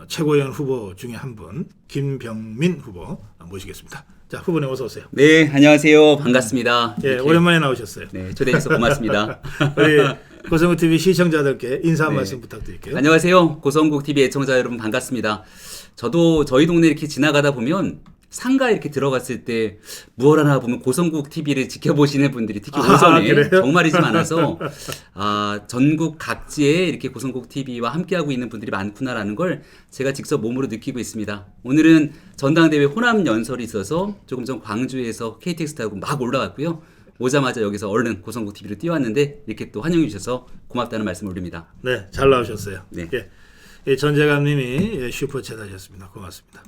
최고위원 후보 중에 한 분, 김병민 후보 모시겠습니다. 자, 후보님 어서 오세요. 네, 안녕하세요. 반갑습니다. 예, 오랜만에 나오셨어요. 네, 초대해 주셔서 고맙습니다. 우리 고성국 TV 시청자들께 인사 한 네. 말씀 부탁드릴게요. 안녕하세요. 고성국 TV 애청자 여러분 반갑습니다. 저도 저희 동네 이렇게 지나가다 보면 상가 이렇게 들어갔을 때 무얼 하나 보면 고성국 TV를 지켜보시는 분들이 특히 오전에 그래요? 정말이지 많아서 전국 각지에 이렇게 고성국 TV와 함께하고 있는 분들이 많구나라는 걸 제가 직접 몸으로 느끼고 있습니다. 오늘은 전당대회 호남 연설이 있어서 조금 전 광주에서 KTX 타고 막 올라갔고요. 오자마자 여기서 얼른 고성국 TV로 뛰어왔는데 이렇게 또 환영해 주셔서 고맙다는 말씀을 올립니다. 네, 잘 나오셨어요. 네. 예, 전재감님이 슈퍼챗 하셨습니다. 고맙습니다.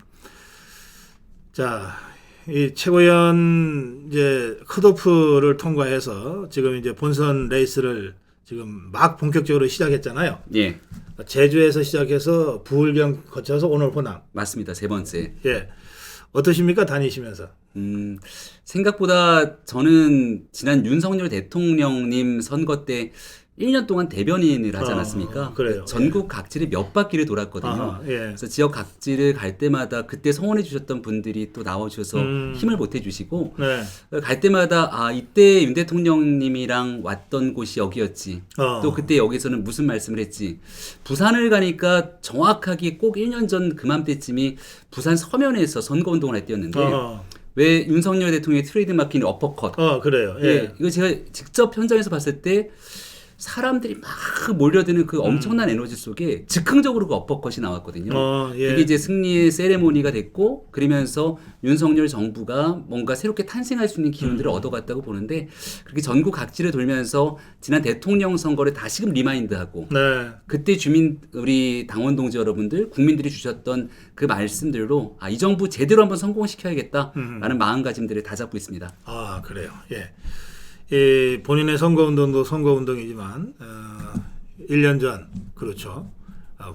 자, 이 최고위원 이제 컷오프를 통과해서 지금 이제 본선 레이스를 지금 막 본격적으로 시작했잖아요. 예, 제주에서 시작해서 부울경 거쳐서 오늘 호남. 맞습니다. 세 번째. 예, 어떠십니까 다니시면서? 생각보다 저는 지난 윤석열 대통령님 선거 때 1년 동안 대변인을 하지 않았습니까? 그래요. 전국 각지를 몇 바퀴를 돌았거든요. 아하, 예. 그래서 지역 각지를 갈 때마다 그때 성원해 주셨던 분들이 또 나와주셔서 힘을 보태 주시고 네. 갈 때마다 이때 윤 대통령님이랑 왔던 곳이 여기였지. 또 그때 여기서는 무슨 말씀을 했지. 부산을 가니까 정확하게 꼭 1년 전 그맘때쯤이 부산 서면에서 선거운동을 할 때였는데 왜 윤석열 대통령의 트레이드마크인 어퍼컷. 그래요. 예. 예, 이거 제가 직접 현장에서 봤을 때 사람들이 막 몰려드는 그 엄청난 에너지 속에 즉흥적으로 그 어퍼컷이 나왔거든요. 예. 이게 이제 승리의 세레모니가 됐고 그러면서 윤석열 정부가 뭔가 새롭게 탄생할 수 있는 기운들을 얻어갔다고 보는데 그렇게 전국 각지를 돌면서 지난 대통령 선거를 다시금 리마인드하고 네. 그때 주민 우리 당원 동지 여러분들 국민들이 주셨던 그 말씀들로 이 정부 제대로 한번 성공시켜야겠다라는 마음가짐들을 다 잡고 있습니다. 그래요. 예. 이 본인의 선거운동도 선거운동이지만 1년 전 그렇죠.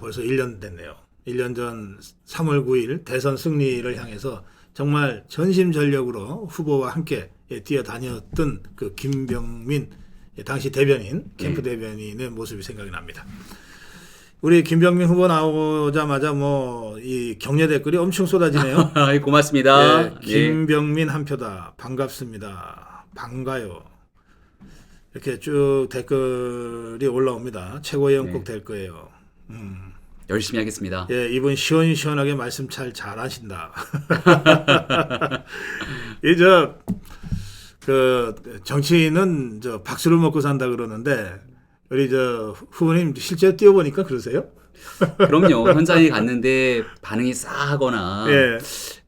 벌써 1년 됐네요. 1년 전 3월 9일 대선 승리를 향해서 정말 전심전력으로 후보와 함께 뛰어다녔던 그 김병민 당시 대변인 캠프 대변인의 모습이 생각이 납니다. 우리 김병민 후보 나오자마자 이 격려 댓글이 엄청 쏟아지네요. 고맙습니다. 예, 김병민 한 표다. 반갑습니다. 반가요. 이렇게 쭉 댓글이 올라옵니다. 최고위원 꼭 될 거예요. 열심히 하겠습니다. 예, 이분 시원시원하게 말씀 잘하신다. 그 정치인은 박수를 먹고 산다 그러는데 우리 후보님 실제로 뛰어보니까 그러세요? 그럼요. 현장에 갔는데 반응이 싸하거나 예.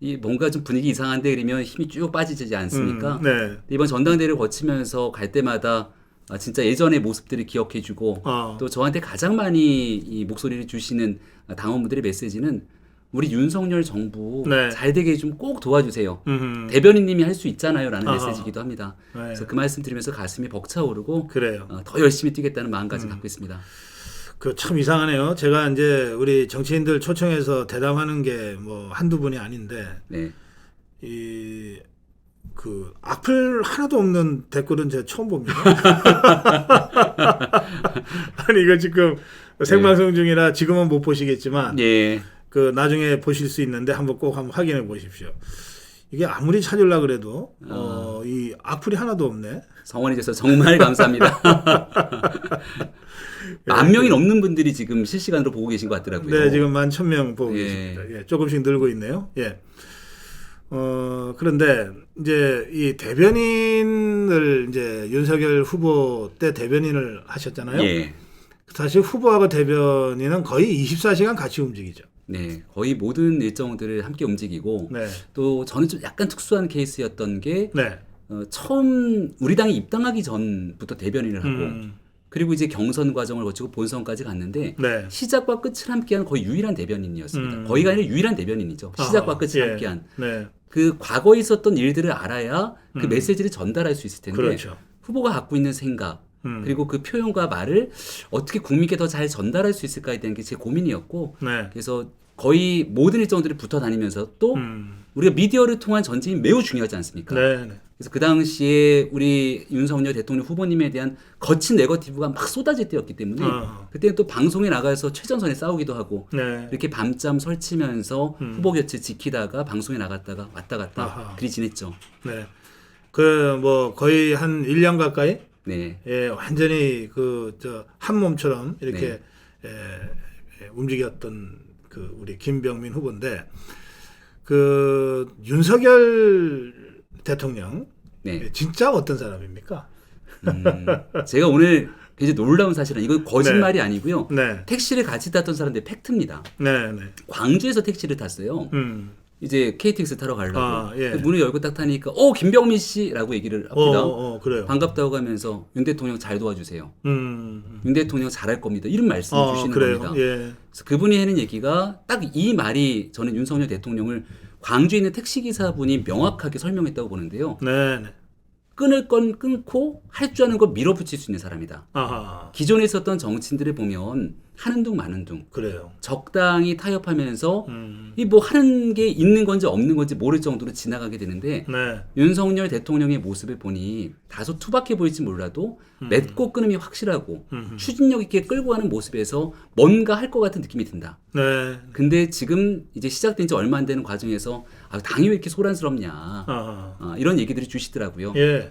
이 뭔가 좀 분위기 이상한데 그러면 힘이 쭉 빠지지 않습니까? 네. 이번 전당대회를 거치면서 갈 때마다 진짜 예전의 모습들을 기억해주고 또 저한테 가장 많이 이 목소리를 주시는 당원분들의 메시지는 우리 윤석열 정부 잘 되게 좀 꼭 도와주세요. 대변인님이 할 수 있잖아요 라는 메시지이기도 합니다. 네. 그래서 그 말씀 들으면서 가슴이 벅차오르고 그래요. 더 열심히 뛰겠다는 마음까지 갖고 있습니다. 그 참 이상하네요. 제가 이제 우리 정치인들 초청해서 대담하는 게 한두 분이 아닌데 네. 그 악플 하나도 없는 댓글은 제가 처음 봅니다. 아니 이거 지금 생방송 중이라 지금은 못 보시겠지만 그 나중에 보실 수 있는데 한번 확인해 보십시오. 이게 아무리 찾으려 그래도 이 악플이 하나도 없네. 성원해 주셔서 정말 감사합니다. 10,000명이 넘는 분들이 지금 실시간으로 보고 계신 것 같더라고요. 네, 지금 11,000명 보고 계십니다. 예, 조금씩 늘고 있네요. 예. 그런데 이제 이 대변인을 이제 윤석열 후보 때 대변인을 하셨잖아요. 예. 사실 후보하고 대변인은 거의 24시간 같이 움직이죠. 네, 거의 모든 일정들을 함께 움직이고 또 저는 좀 약간 특수한 케이스였던 게 처음 우리 당에 입당하기 전부터 대변인을 하고 그리고 이제 경선 과정을 거치고 본선까지 갔는데 시작과 끝을 함께한 거의 유일한 대변인이었습니다. 거의가 아니라 유일한 대변인이죠. 시작과 끝을 함께한. 그 과거에 있었던 일들을 알아야 그 메시지를 전달할 수 있을 텐데 그렇죠. 후보가 갖고 있는 생각 그리고 그 표현과 말을 어떻게 국민께 더 잘 전달할 수 있을까에 대한 게 제 고민이었고 그래서 거의 모든 일정들이 붙어 다니면서 또 우리가 미디어를 통한 전쟁이 매우 중요하지 않습니까? 네. 그래서 그 당시에 우리 윤석열 대통령 후보님에 대한 거친 네거티브가 막 쏟아질 때였기 때문에 그때는 또 방송에 나가서 최전선에 싸우기도 하고 네. 이렇게 밤잠 설치면서 후보 곁을 지키다가 방송에 나갔다가 왔다 갔다 아하. 그리 지냈죠. 네. 그 뭐 거의 한 1년 가까이 네. 예, 완전히 그 저 한 몸처럼 이렇게 네. 움직였던 그 우리 김병민 후보인데 그 윤석열 대통령 네. 진짜 어떤 사람입니까? 제가 오늘 굉장히 놀라운 사실은 이건 거짓말이 아니고요. 네. 택시를 같이 탔던 사람들 팩트입니다. 네, 네. 광주에서 택시를 탔어요. 이제 KTX 타러 가려고 예. 문을 열고 딱 타니까 김병민 씨라고 얘기를 합니다. 그래요. 반갑다고 하면서 윤 대통령 잘 도와주세요. 윤 대통령 잘할 겁니다. 이런 말씀을 주시는 그래요? 겁니다. 예. 그래서 그분이 하는 얘기가 딱 이 말이 저는 윤석열 대통령을 광주에 있는 택시기사분이 명확하게 설명했다고 보는데요. 네, 네. 끊을 건 끊고 할 줄 아는 건 밀어붙일 수 있는 사람이다. 아하. 기존에 있었던 정치인들을 보면 하는 둥 마는 둥. 그래요. 적당히 타협하면서 이 뭐 하는 게 있는 건지 없는 건지 모를 정도로 지나가게 되는데 네. 윤석열 대통령의 모습을 보니 다소 투박해 보일지 몰라도 맺고 끊음이 확실하고 추진력 있게 끌고 가는 모습에서 뭔가 할 것 같은 느낌이 든다. 네. 근데 지금 이제 시작된 지 얼마 안 되는 과정에서 당이 왜 이렇게 소란스럽냐 이런 얘기들이 주시더라고요. 예.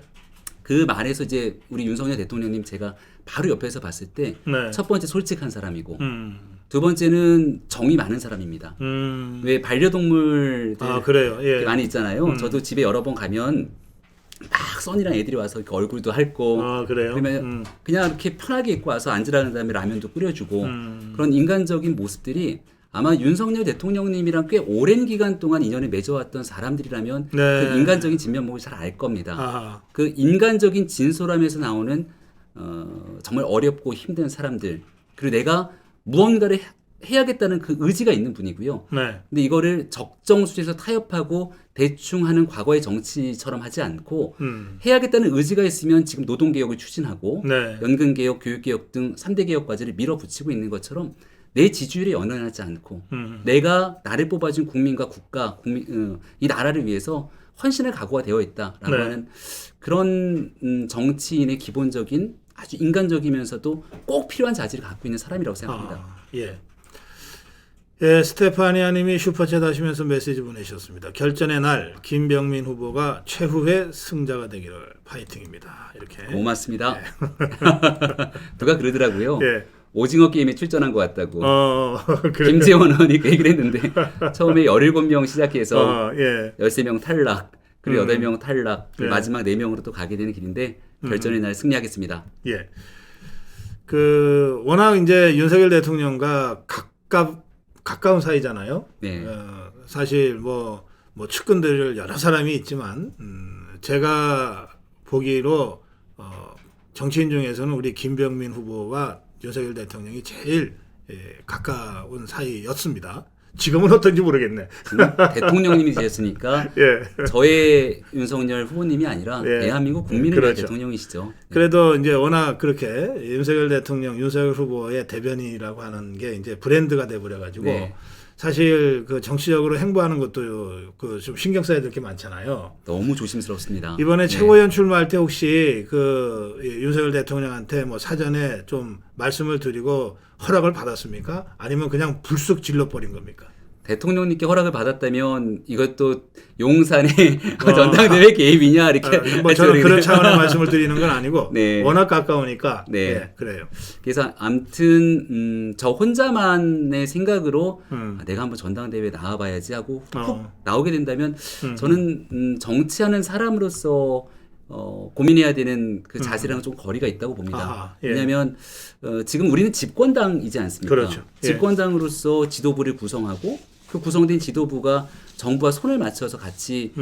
그 말에서 이제 우리 윤석열 대통령님 제가 바로 옆에서 봤을 때 첫 네. 번째 솔직한 사람이고 두 번째는 정이 많은 사람입니다. 왜 반려동물들 그래요. 예. 많이 있잖아요. 저도 집에 여러 번 가면 막 써니랑 애들이 와서 이렇게 얼굴도 핥고 그래요. 그러면 그냥 이렇게 편하게 입고 와서 앉으라는 다음에 라면도 끓여주고 그런 인간적인 모습들이 아마 윤석열 대통령님이랑 꽤 오랜 기간 동안 인연을 맺어왔던 사람들이라면 네. 그 인간적인 진면목을 잘 알 겁니다. 아하. 그 인간적인 진솔함에서 나오는 정말 어렵고 힘든 사람들 그리고 내가 무언가를 해야겠다는 그 의지가 있는 분이고요. 네. 근데 이거를 적정수에서 타협하고 대충 하는 과거의 정치처럼 하지 않고 해야겠다는 의지가 있으면 지금 노동개혁을 추진하고 네. 연금개혁, 교육개혁 등 3대 개혁 과제를 밀어붙이고 있는 것처럼 내 지지율에 연연하지 않고 내가 나를 뽑아준 국민과 국가, 이 나라를 위해서 헌신할 각오가 되어 있다라고 네. 하는 그런 정치인의 기본적인 아주 인간적이면서도 꼭 필요한 자질을 갖고 있는 사람이라고 생각합니다. 예. 예, 스테파니아 님이 슈퍼챗 하시면서 메시지 보내셨습니다. 결전의 날 김병민 후보가 최후의 승자가 되기를 파이팅입니다. 이렇게. 고맙습니다. 누가 그러더라고요. 예. 오징어 게임에 출전한 것 같다고. 그래요. 김재원 의원이 그 얘기를 했는데 처음에 17명 시작해서 예. 13명 탈락, 그리고 8명 탈락, 그리고 예. 마지막 4명으로 또 가게 되는 길인데 결전의 날 승리하겠습니다. 예. 그 워낙 이제 윤석열 대통령과 가까운 사이잖아요. 네. 사실 뭐 측근들 여러 사람이 있지만 제가 보기로 정치인 중에서는 우리 김병민 후보와 윤석열 대통령이 제일 가까운 사이였습니다. 지금은 어떤지 모르겠네. 대통령님이 되셨으니까 예. 저의 윤석열 후보님이 아니라 예. 대한민국 국민을 위한 그렇죠. 대통령이시죠. 그래도 이제 워낙 그렇게 윤석열 대통령, 윤석열 후보의 대변인이라고 하는 게 이제 브랜드가 돼버려가지고 네. 사실 그 정치적으로 행보하는 것도 그 좀 신경 써야 될 게 많잖아요. 너무 조심스럽습니다. 이번에 네. 최고위원 출마할 때 혹시 그 윤석열 대통령한테 뭐 사전에 좀 말씀을 드리고 허락을 받았습니까? 아니면 그냥 불쑥 질러버린 겁니까? 대통령님께 허락을 받았다면 이것도 용산의 전당대회 개입이냐 이렇게 뭐 저는 그런 차원의 말씀을 드리는 건 아니고 네. 워낙 가까우니까 네. 예, 그래요. 그래서 아무튼 저 혼자만의 생각으로 내가 한번 전당대회에 나와봐야지 하고 훅 나오게 된다면 저는 정치하는 사람으로서 고민해야 되는 그 자세랑은 좀 거리가 있다고 봅니다. 아하, 예. 왜냐하면 지금 우리는 집권당이지 않습니까? 그렇죠. 예. 집권당으로서 지도부를 구성하고 그 구성된 지도부가 정부와 손을 맞춰서 같이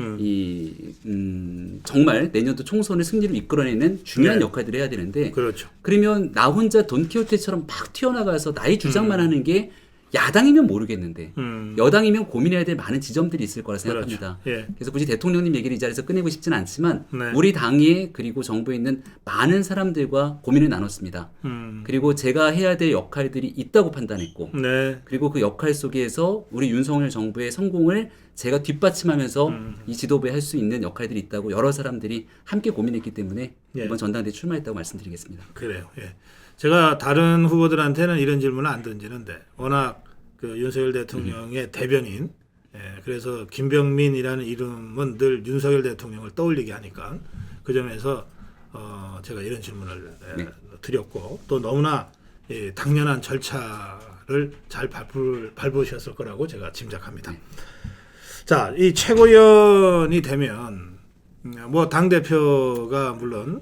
정말 내년도 총선을 승리로 이끌어내는 중요한 네. 역할들을 해야 되는데 그렇죠. 그러면 나 혼자 돈키호테처럼 막 튀어나가서 나의 주장만 하는 게 야당이면 모르겠는데 여당이면 고민해야 될 많은 지점들이 있을 거라 생각합니다. 그렇죠. 예. 그래서 굳이 대통령님 얘기를 이 자리에서 꺼내고 싶지는 않지만 네. 우리 당에 그리고 정부에 있는 많은 사람들과 고민을 나눴습니다. 그리고 제가 해야 될 역할들이 있다고 판단했고 네. 그리고 그 역할 속에서 우리 윤석열 정부의 성공을 제가 뒷받침하면서 이 지도부에 할 수 있는 역할들이 있다고 여러 사람들이 함께 고민했기 때문에 예. 이번 전당대회 출마했다고 말씀드리겠습니다. 그래요. 예. 제가 다른 후보들한테는 이런 질문을 안 던지는데 워낙 그 윤석열 대통령의 대변인, 예, 그래서 김병민이라는 이름은 늘 윤석열 대통령을 떠올리게 하니까 그 점에서 제가 이런 질문을 드렸고 또 너무나 당연한 절차를 잘 밟으셨을 거라고 제가 짐작합니다. 자, 이 최고위원이 되면 뭐 당대표가 물론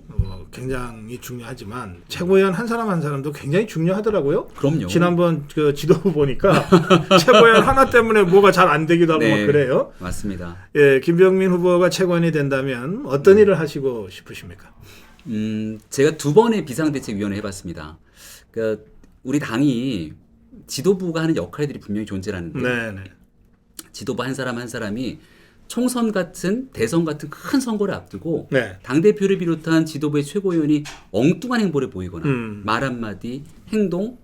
굉장히 중요하지만 최고위원 한 사람 한 사람도 굉장히 중요하더라고요. 그럼요. 지난번 그 지도부 보니까 최고위원 하나 때문에 뭐가 잘 안 되기도 하고 막 그래요. 맞습니다. 예, 김병민 후보가 최고위원이 된다면 어떤 일을 하시고 싶으십니까? 제가 2번의 비상대책위원회 해봤습니다. 그러니까 우리 당이 지도부가 하는 역할들이 분명히 존재하는데 네네. 지도부 한 사람 한 사람이 총선 같은 대선 같은 큰 선거를 앞두고 네. 당대표를 비롯한 지도부의 최고위원이 엉뚱한 행보를 보이거나 말 한마디, 행동,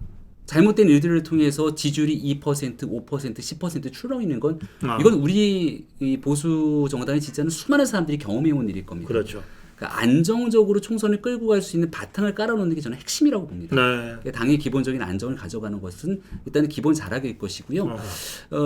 잘못된 일들을 통해서 지지율이 2%, 5%, 10% 출렁이는 건 이건 우리 이 보수 정당이 진짜는 수많은 사람들이 경험해온 일일 겁니다. 그렇죠. 그러니까 안정적으로 총선을 끌고 갈 수 있는 바탕을 깔아놓는 게 저는 핵심이라고 봅니다. 네. 그러니까 당의 기본적인 안정을 가져가는 것은 일단 기본 자락일 것이고요.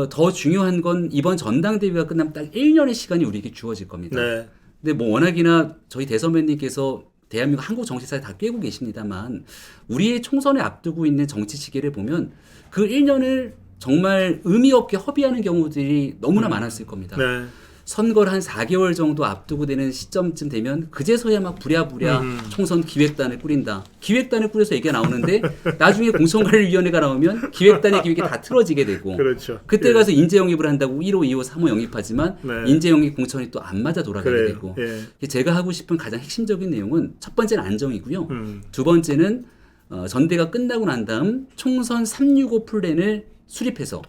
더 중요한 건 이번 전당대회가 끝나면 딱 1년의 시간이 우리에게 주어질 겁니다. 네. 근데 뭐 워낙이나 저희 대선배님께서 대한민국 한국 정치사에 다 꿰고 계십니다만 우리의 총선을 앞두고 있는 정치 시기를 보면 그 1년을 정말 의미 없게 허비하는 경우들이 너무나 많았을 겁니다. 네. 선거를 한 4개월 정도 앞두고 되는 시점쯤 되면 그제서야 막 부랴부랴 총선 기획단을 꾸린다. 기획단을 꾸려서 얘기가 나오는데 나중에 공천관리위원회가 나오면 기획단의 기획이 다 틀어지게 되고 그렇죠. 그때 예. 가서 인재 영입을 한다고 1호, 2호, 3호 영입하지만 네. 인재 영입 공천이 또 안 맞아 돌아가게 그래요. 되고 예. 제가 하고 싶은 가장 핵심적인 내용은 첫 번째는 안정이고요. 두 번째는 전대가 끝나고 난 다음 총선 365 플랜을 수립해서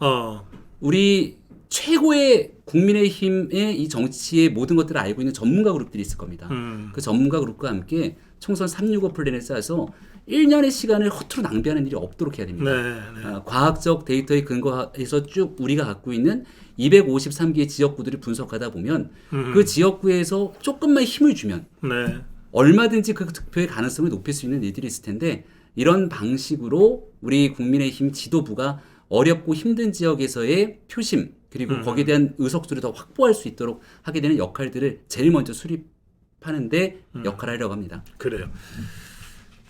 우리 최고의 국민의힘의 이 정치의 모든 것들을 알고 있는 전문가 그룹들이 있을 겁니다. 그 전문가 그룹과 함께 총선 365 플랜을 짜서 1년의 시간을 허투루 낭비하는 일이 없도록 해야 됩니다. 네. 과학적 데이터에 근거해서 쭉 우리가 갖고 있는 253개의 지역구들을 분석하다 보면 그 지역구에서 조금만 힘을 주면 네. 얼마든지 그 득표의 가능성을 높일 수 있는 일들이 있을 텐데 이런 방식으로 우리 국민의힘 지도부가 어렵고 힘든 지역에서의 표심 그리고 거기에 대한 의석수를 더 확보할 수 있도록 하게 되는 역할들을 제일 먼저 수립하는데 역할을 하려고 합니다. 그래요.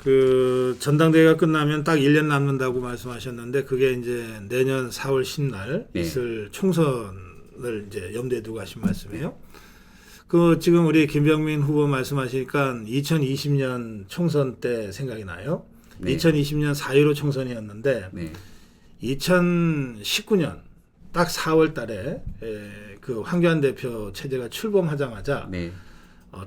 그 전당대회가 끝나면 딱 1년 남는다고 말씀하셨는데 그게 이제 내년 4월 10날 있을 총선을 이제 염두에 두고 하신 말씀이에요. 그 지금 우리 김병민 후보 말씀하시니까 2020년 총선 때 생각이 나요. 2020년 4.15 총선이었는데 2019년 딱 4월 달에 그 황교안 대표 체제가 출범하자마자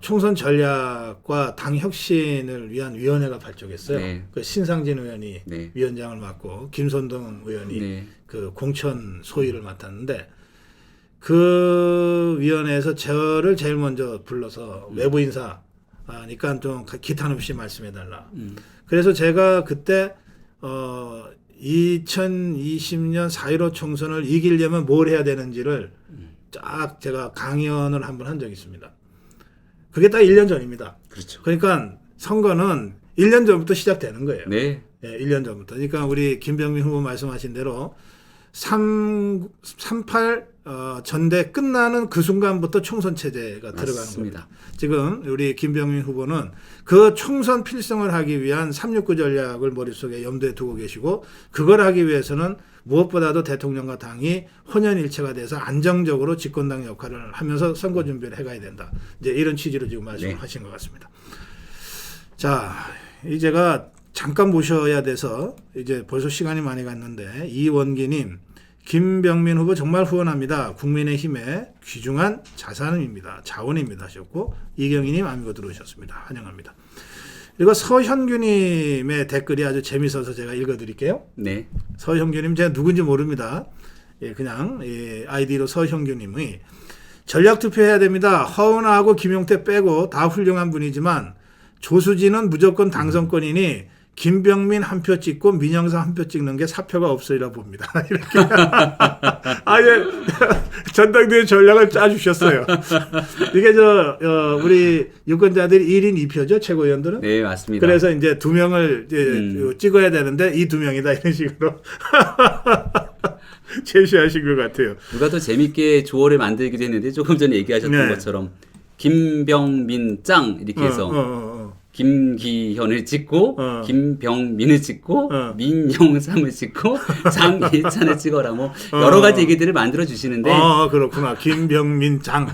총선 전략과 당 혁신을 위한 위원회가 발족했어요. 그 신상진 의원이 위원장을 맡고 김선동 의원이 그 공천 소위를 맡았는데 그 위원회에서 저를 제일 먼저 불러서 외부 인사니까 좀 기탄 없이 말씀해달라. 그래서 제가 그때 2020년 4.15 총선을 이기려면 뭘 해야 되는지를 쫙 제가 강연을 한번 한 적이 있습니다. 그게 딱 1년 전입니다. 그렇죠. 그러니까 선거는 1년 전부터 시작되는 거예요. 네. 1년 전부터. 그러니까 우리 김병민 후보 말씀하신 대로 38 전대 끝나는 그 순간부터 총선 체제가 들어가는 겁니다. 지금 우리 김병민 후보는 그 총선 필승을 하기 위한 369 전략을 머릿속에 염두에 두고 계시고 그걸 하기 위해서는 무엇보다도 대통령과 당이 혼연일체가 돼서 안정적으로 집권당 역할을 하면서 선거 준비를 해가야 된다. 이제 이런 취지로 지금 말씀을 하신 것 같습니다. 자, 이제가 잠깐 모셔야 돼서 이제 벌써 시간이 많이 갔는데 이원기님, 김병민 후보 정말 후원합니다. 국민의힘의 귀중한 자산입니다. 자원입니다 하셨고 이경희님 아미고 들어오셨습니다. 환영합니다. 그리고 서현규님의 댓글이 아주 재밌어서 제가 읽어드릴게요. 네. 서현규님 제가 누군지 모릅니다. 예, 그냥 아이디로 서현규님이 전략 투표해야 됩니다. 허은하하고 김용태 빼고 다 훌륭한 분이지만 조수진은 무조건 당선권이니 김병민 한 표 찍고 민영삼 한 표 찍는 게 사표가 없으리라 봅니다. 이렇게 아예 전당대회 전략을 짜주셨어요. 이게 우리 유권자들이 1인 2표죠 최고위원들은. 네 맞습니다. 그래서 이제 2명을 찍어야 되는데 이 2명이다 이런 식으로 제시하신 것 같아요. 누가 더 재밌게 조어를 만들기도 했는데 조금 전에 얘기하셨던 네. 것처럼 김병민 짱 이렇게 해서 김기현을 찍고 김병민을 찍고 민영삼을 찍고 장예찬을 찍어라 뭐 여러 가지 얘기들을 만들어 주시는데 그렇구나. 김병민 장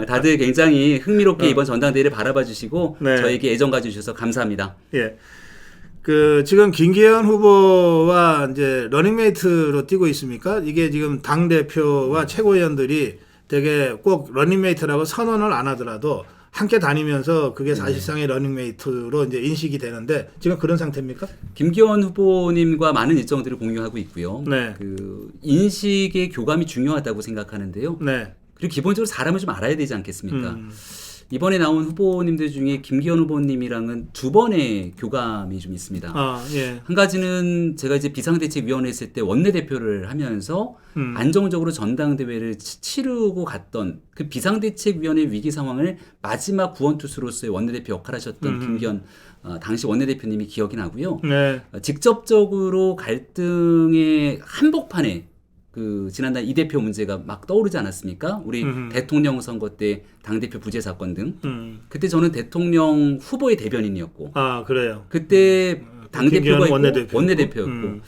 다들 굉장히 흥미롭게 이번 전당대회를 바라봐 주시고 네. 저에게 애정 가져주셔서 감사합니다. 예. 지금 김기현 후보와 이제 러닝메이트로 뛰고 있습니까? 이게 지금 당 대표와 최고위원들이 되게 꼭 러닝메이트라고 선언을 안 하더라도 함께 다니면서 그게 사실상의 러닝메이트로 이제 인식이 되는데 지금 그런 상태입니까? 김기현 후보님과 많은 일정들을 공유하고 있고요. 네. 인식의 교감이 중요하다고 생각하는데요. 네. 그리고 기본적으로 사람을 좀 알아야 되지 않겠습니까? 이번에 나온 후보님들 중에 김기현 후보님이랑은 2번의 교감이 좀 있습니다. 예. 한 가지는 제가 이제 비상대책위원회 했을 때 원내대표를 하면서 안정적으로 전당대회를 치르고 갔던 그 비상대책위원회 위기 상황을 마지막 구원투수로서의 원내대표 역할을 하셨던 김기현 당시 원내대표님이 기억이 나고요. 네. 직접적으로 갈등의 한복판에 지난달 이 대표 문제가 막 떠오르지 않았습니까? 우리 대통령 선거 때 당대표 부재 사건 등. 그때 저는 대통령 후보의 대변인이었고. 그래요. 그때 당대표가 있고 원내대표였고.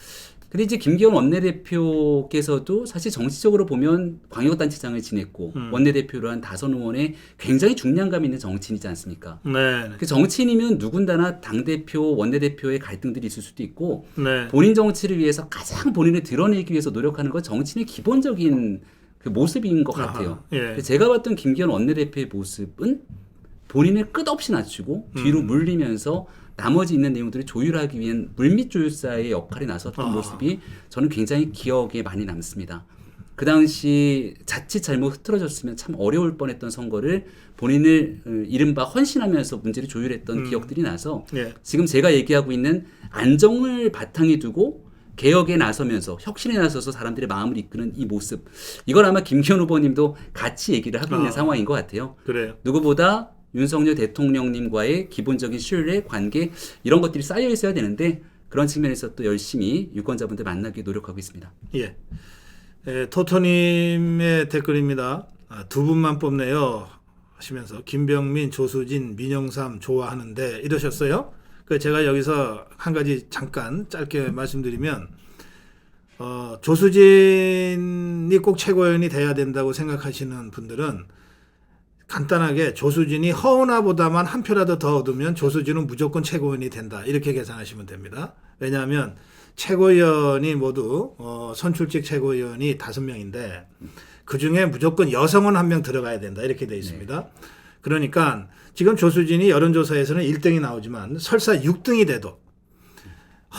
근데 이제 김기현 원내대표께서도 사실 정치적으로 보면 광역단체장을 지냈고 원내대표로 한 다선 의원에 굉장히 중량감 있는 정치인이지 않습니까? 네. 그 정치인이면 누군가나 당대표, 원내대표의 갈등들이 있을 수도 있고 네. 본인 정치를 위해서 가장 본인을 드러내기 위해서 노력하는 건 정치인의 기본적인 그 모습인 것 같아요. 예. 제가 봤던 김기현 원내대표의 모습은 본인을 끝없이 낮추고 뒤로 물리면서 나머지 있는 내용들을 조율하기 위한 물밑 조율사의 역할에 나섰던 모습이 저는 굉장히 기억에 많이 남습니다. 그 당시 자칫 잘못 흐트러졌으면 참 어려울 뻔했던 선거를 본인을 이른바 헌신하면서 문제를 조율했던 기억들이 나서 예. 지금 제가 얘기하고 있는 안정을 바탕에 두고 개혁에 나서면서 혁신에 나서서 사람들의 마음을 이끄는 이 모습, 이걸 아마 김기현 후보님도 같이 얘기를 하고 있는 상황인 것 같아요. 그래요. 누구보다 윤석열 대통령님과의 기본적인 신뢰, 관계 이런 것들이 쌓여 있어야 되는데 그런 측면에서 또 열심히 유권자분들 만나기 노력하고 있습니다. 예. 토토님의 댓글입니다. 2분만 뽑네요 하시면서 김병민, 조수진, 민영삼 좋아하는데 이러셨어요. 제가 여기서 한 가지 잠깐 짧게 말씀드리면 조수진이 꼭 최고위원이 돼야 된다고 생각하시는 분들은 간단하게 조수진이 허은하보다만 한 표라도 더 얻으면 조수진은 무조건 최고위원이 된다 이렇게 계산하시면 됩니다. 왜냐하면 최고위원이 모두 선출직 최고위원이 5명인데 그중에 무조건 여성은 1명 들어가야 된다 이렇게 돼 있습니다. 네. 그러니까 지금 조수진이 여론조사에서는 1등이 나오지만 설사 6등이 돼도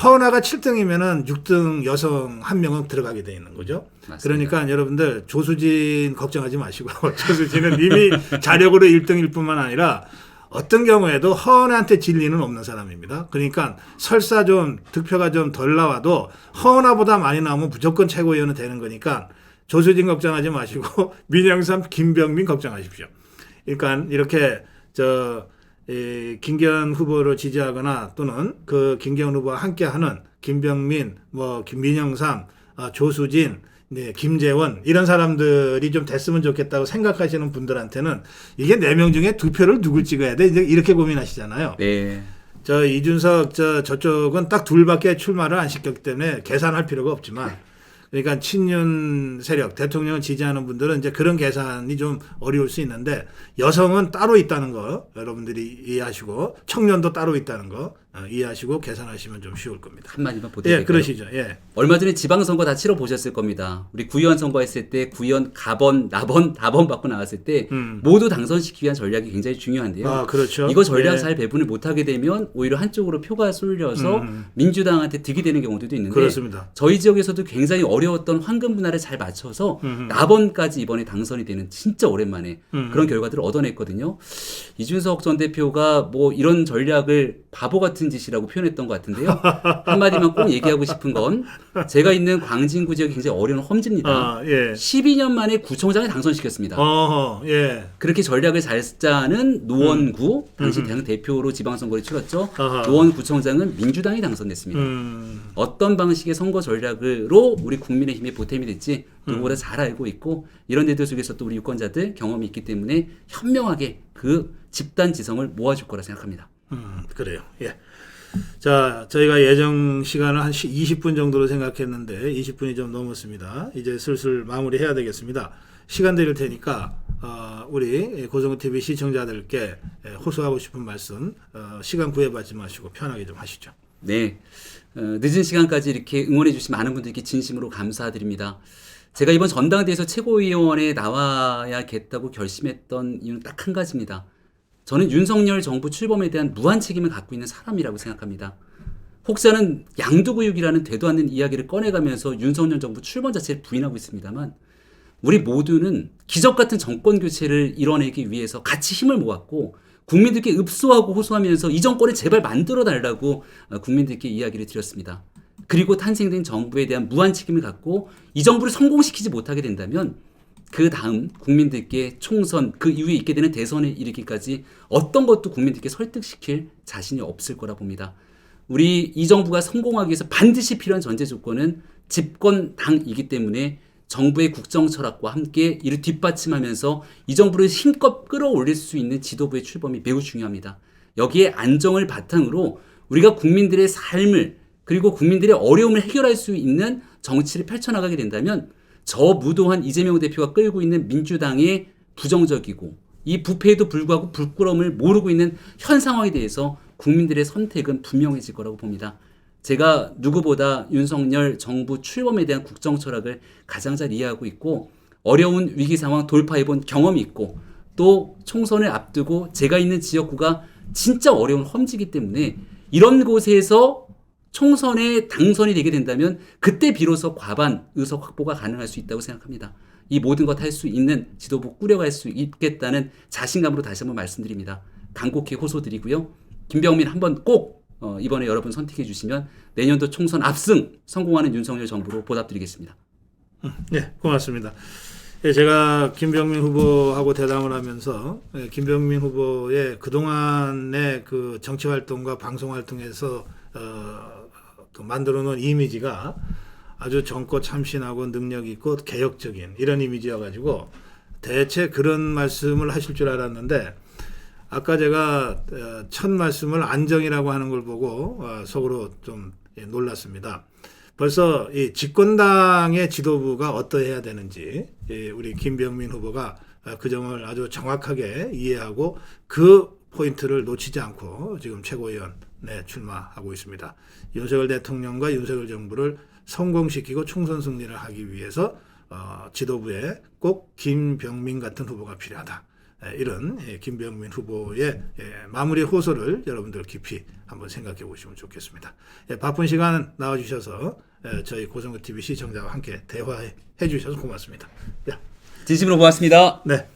허은하가 7등이면은 6등 여성 1명은 들어가게 돼 있는 거죠. 맞습니다. 그러니까 여러분들 조수진 걱정하지 마시고 조수진은 이미 자력으로 1등일 뿐만 아니라 어떤 경우에도 허은하한테 질 리는 없는 사람입니다. 그러니까 설사 좀 득표가 좀 덜 나와도 허은하보다 많이 나오면 무조건 최고위원은 되는 거니까 조수진 걱정하지 마시고 민영삼, 김병민 걱정하십시오. 그러니까 이렇게 김기현 후보를 지지하거나 또는 그 김기현 후보와 함께하는 김병민, 김민영삼, 조수진, 네, 김재원 이런 사람들이 좀 됐으면 좋겠다고 생각하시는 분들한테는 이게 4명 중에 2표를 누굴 찍어야 돼? 이렇게 고민하시잖아요. 네. 이준석 저쪽은 딱 둘밖에 출마를 안 시켰기 때문에 계산할 필요가 없지만 그러니까 친윤 세력, 대통령을 지지하는 분들은 이제 그런 계산이 좀 어려울 수 있는데 여성은 따로 있다는 거 여러분들이 이해하시고 청년도 따로 있다는 거 이해하시고 계산하시면 좀 쉬울 겁니다. 한마디만 보태드릴까요? 예, 그러시죠. 예. 얼마 전에 지방선거 다 치러 보셨을 겁니다. 우리 구의원 선거했을 때 구의원 가번, 나번, 다번 받고 나왔을 때 모두 당선시키기 위한 전략이 굉장히 중요한데요. 아, 그렇죠. 이거 전략 예. 잘 배분을 못하게 되면 오히려 한쪽으로 표가 쏠려서 민주당한테 득이 되는 경우들도 있는데 그렇습니다. 저희 지역에서도 굉장히 어려웠던 황금 분할을 잘 맞춰서 나번까지 이번에 당선이 되는 진짜 오랜만에 그런 결과들을 얻어냈거든요. 이준석 전 대표가 뭐 이런 전략을 바보 같은 짓이라고 표현했던 것 같은데요. 한마디만 꼭 얘기하고 싶은 건 제가 있는 광진구 지역이 굉장히 어려운 험지입니다. 아, 예. 12년 만에 구청장을 당선시켰습니다. 예. 그렇게 전략을 잘 짜는 노원구 당시 당 대표로 지방선거를 치렀죠. 아하. 노원구청장은 민주당이 당선됐습니다. 어떤 방식의 선거 전략으로 우리 국민의힘이 보탬이 될지 누구보다 잘 알고 있고 이런 데들 속에서 또 우리 유권자들 경험이 있기 때문에 현명하게 그 집단 지성을 모아줄 거라 생각합니다. 그래요. 예. 자, 저희가 예정 시간을 한 20분 정도로 생각했는데 20분이 좀 넘었습니다. 이제 슬슬 마무리해야 되겠습니다. 시간 드릴 테니까 우리 고성구 TV 시청자들께 호소하고 싶은 말씀 시간 구애받지 마시고 편하게 좀 하시죠. 네, 늦은 시간까지 이렇게 응원해 주신 많은 분들께 진심으로 감사드립니다. 제가 이번 전당대회에서 최고위원에 나와야겠다고 결심했던 이유는 딱 한 가지입니다. 저는 윤석열 정부 출범에 대한 무한 책임을 갖고 있는 사람이라고 생각합니다. 혹자는 양도구육이라는 되도 않는 이야기를 꺼내가면서 윤석열 정부 출범 자체를 부인하고 있습니다만 우리 모두는 기적 같은 정권 교체를 이뤄내기 위해서 같이 힘을 모았고 국민들께 읍소하고 호소하면서 이 정권을 제발 만들어 달라고 국민들께 이야기를 드렸습니다. 그리고 탄생된 정부에 대한 무한 책임을 갖고 이 정부를 성공시키지 못하게 된다면 그 다음 국민들께 총선 그 이후에 있게 되는 대선에 이르기까지 어떤 것도 국민들께 설득시킬 자신이 없을 거라 봅니다. 우리 이 정부가 성공하기 위해서 반드시 필요한 전제 조건은 집권당이기 때문에 정부의 국정 철학과 함께 이를 뒷받침하면서 이 정부를 힘껏 끌어올릴 수 있는 지도부의 출범이 매우 중요합니다. 여기에 안정을 바탕으로 우리가 국민들의 삶을 그리고 국민들의 어려움을 해결할 수 있는 정치를 펼쳐나가게 된다면 저 무도한 이재명 대표가 끌고 있는 민주당의 부정적이고 이 부패에도 불구하고 부끄러움을 모르고 있는 현 상황에 대해서 국민들의 선택은 분명해질 거라고 봅니다. 제가 누구보다 윤석열 정부 출범에 대한 국정 철학을 가장 잘 이해하고 있고 어려운 위기 상황 돌파해본 경험이 있고 또 총선을 앞두고 제가 있는 지역구가 진짜 어려운 험지이기 때문에 이런 곳에서 총선에 당선이 되게 된다면 그때 비로소 과반 의석 확보가 가능할 수 있다고 생각합니다. 이 모든 것 할 수 있는 지도부 꾸려갈 수 있겠다는 자신감으로 다시 한번 말씀드립니다. 간곡히 호소드리고요. 김병민 한번 꼭 이번에 여러분 선택해 주시면 내년도 총선 압승 성공하는 윤석열 정부로 보답드리겠습니다. 네, 고맙습니다. 예, 제가 김병민 후보하고 대담을 하면서 김병민 후보의 그동안의 그 정치 활동과 방송 활동에서 그 만들어 놓은 이미지가 아주 젊고 참신하고 능력 있고 개혁적인 이런 이미지여가지고 대체 그런 말씀을 하실 줄 알았는데 아까 제가 첫 말씀을 안정이라고 하는 걸 보고 속으로 좀 놀랐습니다. 벌써 이 집권당의 지도부가 어떠해야 되는지 우리 김병민 후보가 그 점을 아주 정확하게 이해하고 그 포인트를 놓치지 않고 지금 최고위원에 출마하고 있습니다. 윤석열 대통령과 윤석열 정부를 성공시키고 총선 승리를 하기 위해서 지도부에 꼭 김병민 같은 후보가 필요하다. 이런 김병민 후보의 마무리 호소를 여러분들 깊이 한번 생각해 보시면 좋겠습니다. 바쁜 시간 나와주셔서 저희 고성구 TV 시청자와 함께 대화해 주셔서 고맙습니다. 진심으로 고맙습니다. 네.